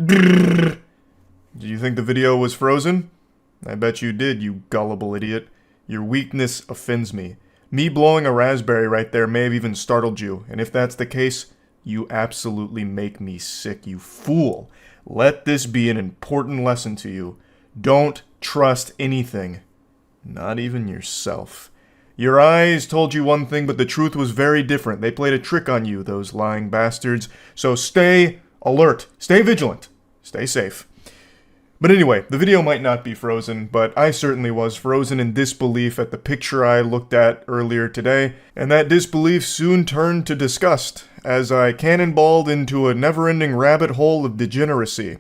Did you think the video was frozen? I bet you did, you gullible idiot. Your weakness offends me. Me blowing a raspberry right there may have even startled you, and if that's the case, you absolutely make me sick, you fool. Let this be an important lesson to you. Don't trust anything. Not even yourself. Your eyes told you one thing, but the truth was very different. They played a trick on you, those lying bastards. So stay alert. Stay vigilant. Stay safe. But anyway, the video might not be frozen, but I certainly was frozen in disbelief at the picture I looked at earlier today, and that disbelief soon turned to disgust as I cannonballed into a never-ending rabbit hole of degeneracy.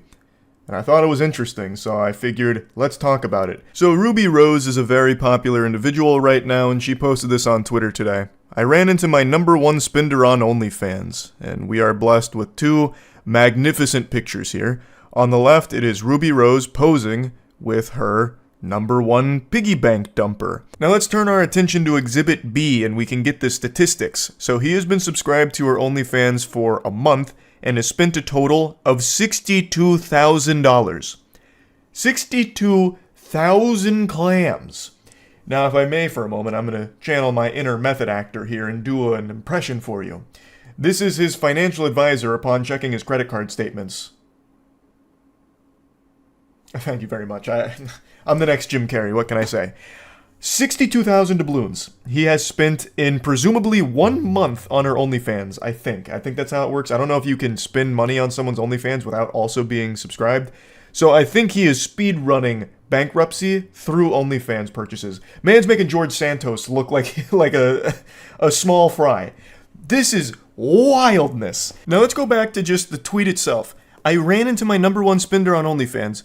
And I thought it was interesting, so I figured, let's talk about it. So RubiRose is a very popular individual right now, and she posted this on Twitter today. I ran into my #1 spender on OnlyFans, and we are blessed with two magnificent pictures here. On the left, it is RubiRose posing with her #1 piggy bank dumper. Now let's turn our attention to Exhibit B and we can get the statistics. So he has been subscribed to her OnlyFans for a month and has spent a total of $62,000. 62,000 clams. Now if I may for a moment, I'm going to channel my inner method actor here and do an impression for you. This is his financial advisor upon checking his credit card statements. Thank you very much. I'm the next Jim Carrey, what can I say? 62,000 doubloons he has spent in presumably 1 month on her OnlyFans, I think. I think that's how it works. I don't know if you can spend money on someone's OnlyFans without also being subscribed. So I think he is speed running bankruptcy through OnlyFans purchases. Man's making George Santos look like a small fry. This is wildness. Now let's go back to just the tweet itself. I ran into my #1 spender on OnlyFans.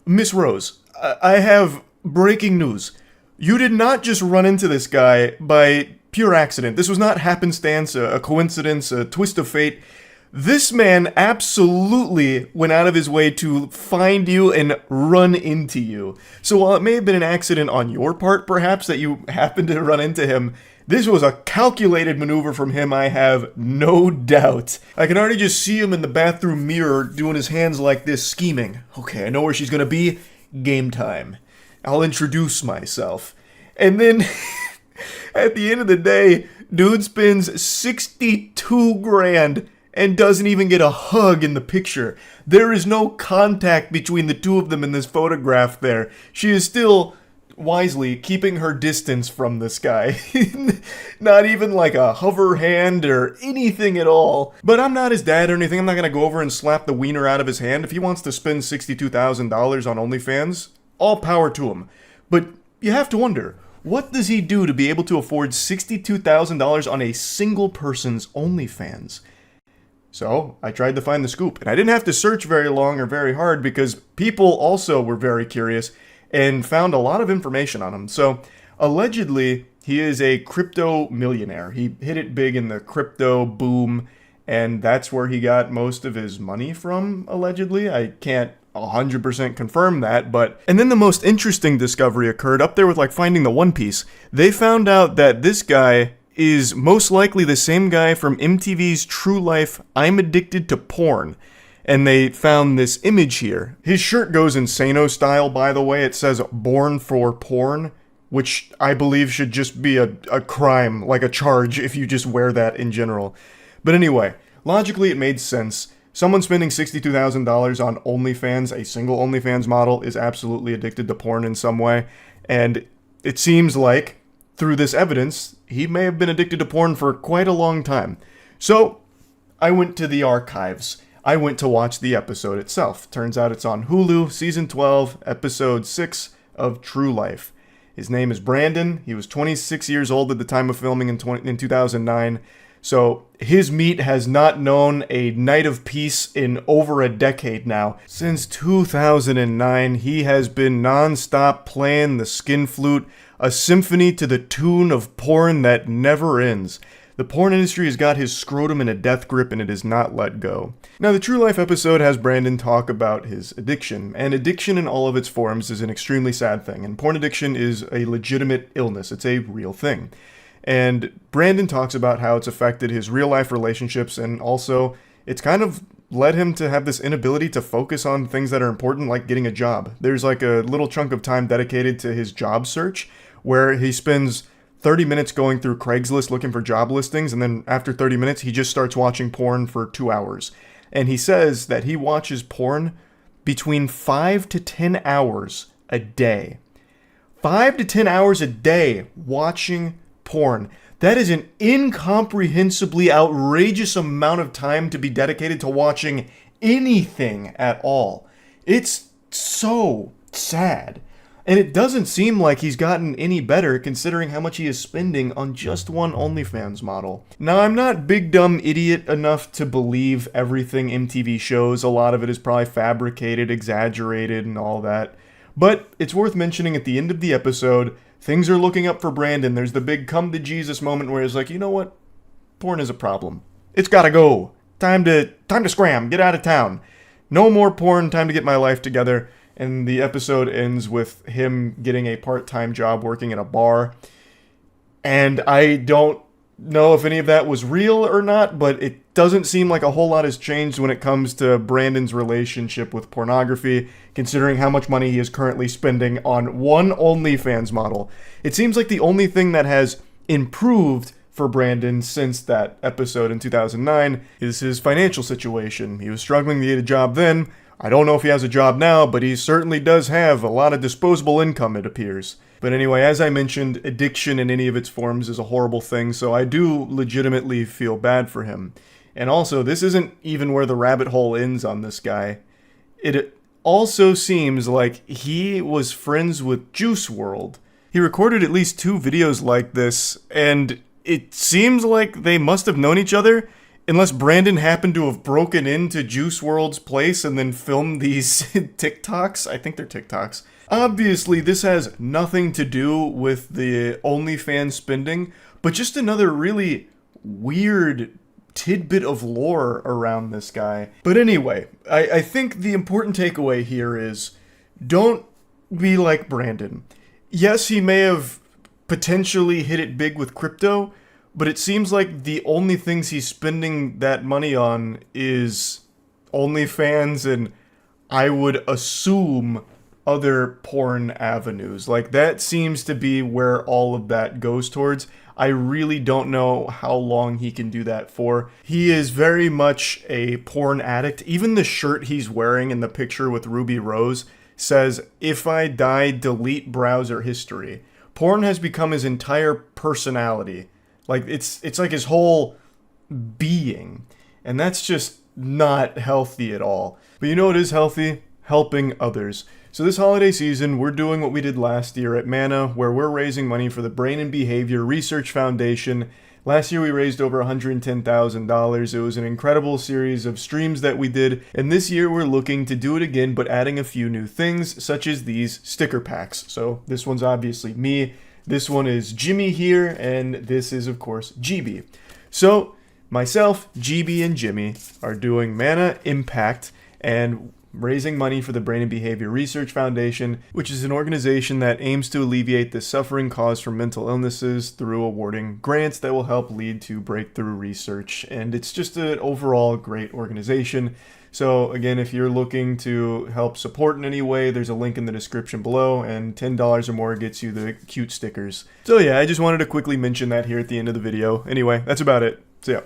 Miss Rose, I have breaking news. You did not just run into this guy by pure accident. This was not happenstance, a coincidence, a twist of fate. This man absolutely went out of his way to find you and run into you. So while it may have been an accident on your part, perhaps, that you happened to run into him, this was a calculated maneuver from him, I have no doubt. I can already just see him in the bathroom mirror doing his hands like this, scheming. Okay, I know where she's gonna be. Game time. I'll introduce myself. And then, at the end of the day, dude spends 62 grand and doesn't even get a hug in the picture. There is no contact between the two of them in this photograph there. She is still wisely keeping her distance from this guy. Not even like a hover hand or anything at all. But I'm not his dad or anything. I'm not gonna go over and slap the wiener out of his hand. If he wants to spend $62,000 on OnlyFans, all power to him. But you have to wonder, what does he do to be able to afford $62,000 on a single person's OnlyFans? So I tried to find the scoop, and I didn't have to search very long or very hard because people also were very curious and found a lot of information on him. So, allegedly, he is a crypto millionaire. He hit it big in the crypto boom, and that's where he got most of his money from, allegedly. I can't 100% confirm that, but... And then the most interesting discovery occurred up there with, like, finding the One Piece. They found out that this guy is most likely the same guy from MTV's True Life, I'm Addicted to Porn. And they found this image here. His shirt goes insano style, by the way. It says "Born for Porn," which I believe should just be a crime, like a charge, if you just wear that in general. But anyway, logically it made sense. Someone spending $62,000 on OnlyFans, a single OnlyFans model, is absolutely addicted to porn in some way. And it seems like, through this evidence, he may have been addicted to porn for quite a long time. So, I went to the archives. I went to watch the episode itself. Turns out it's on Hulu, Season 12, Episode 6 of True Life. His name is Brandon. He was 26 years old at the time of filming in 2009. So his meat has not known a night of peace in over a decade now. Since 2009, he has been non-stop playing the skin flute, a symphony to the tune of porn that never ends. The porn industry has got his scrotum in a death grip and it has not let go. Now, the True Life episode has Brandon talk about his addiction, and addiction in all of its forms is an extremely sad thing, and porn addiction is a legitimate illness. It's a real thing. And Brandon talks about how it's affected his real-life relationships, and also it's kind of led him to have this inability to focus on things that are important, like getting a job. There's like a little chunk of time dedicated to his job search where he spends 30 minutes going through Craigslist looking for job listings, and then after 30 minutes, he just starts watching porn for 2 hours. And he says that he watches porn between 5 to 10 hours a day. 5 to 10 hours a day watching porn. That is an incomprehensibly outrageous amount of time to be dedicated to watching anything at all. It's so sad. And it doesn't seem like he's gotten any better considering how much he is spending on just one OnlyFans model. Now, I'm not big dumb idiot enough to believe everything MTV shows. A lot of it is probably fabricated, exaggerated, and all that. But it's worth mentioning at the end of the episode, things are looking up for Brandon. There's the big come to Jesus moment where he's like, you know what? Porn is a problem. It's gotta go. Time to scram. Get out of town. No more porn. Time to get my life together. And the episode ends with him getting a part-time job working at a bar. And I don't know if any of that was real or not, but it doesn't seem like a whole lot has changed when it comes to Brandon's relationship with pornography, considering how much money he is currently spending on one OnlyFans model. It seems like the only thing that has improved for Brandon since that episode in 2009 is his financial situation. He was struggling to get a job then. I don't know if he has a job now, but he certainly does have a lot of disposable income, it appears. But anyway, as I mentioned, addiction in any of its forms is a horrible thing, so I do legitimately feel bad for him. And also, this isn't even where the rabbit hole ends on this guy. It also seems like he was friends with Juice WRLD. He recorded at least 2 videos like this, and it seems like they must have known each other, unless Brandon happened to have broken into Juice WRLD's place and then filmed these TikToks. I think they're TikToks. Obviously, this has nothing to do with the OnlyFans spending, but just another really weird tidbit of lore around this guy. But anyway, I think the important takeaway here is don't be like Brandon. Yes, he may have potentially hit it big with crypto, but it seems like the only things he's spending that money on is OnlyFans and I would assume other porn avenues. Like, that seems to be where all of that goes towards. I really don't know how long he can do that for. He is very much a porn addict. Even the shirt he's wearing in the picture with Ruby Rose says, "If I die, delete browser history." Porn has become his entire personality. Like, it's like his whole being. And that's just not healthy at all. But you know what is healthy? Helping others. So this holiday season, we're doing what we did last year at Mana, where we're raising money for the Brain and Behavior Research Foundation. Last year we raised over $110,000. It was an incredible series of streams that we did, and this year we're looking to do it again, but adding a few new things, such as these sticker packs. So this one's obviously me, this one is Jimmy here, and this is, of course, GB. So myself, GB, and Jimmy are doing Mana Impact, and raising money for the Brain and Behavior Research Foundation, which is an organization that aims to alleviate the suffering caused from mental illnesses through awarding grants that will help lead to breakthrough research. And it's just an overall great organization. So again, if you're looking to help support in any way, there's a link in the description below, and $10 or more gets you the cute stickers. So yeah, I just wanted to quickly mention that here at the end of the video. Anyway, that's about it. See ya.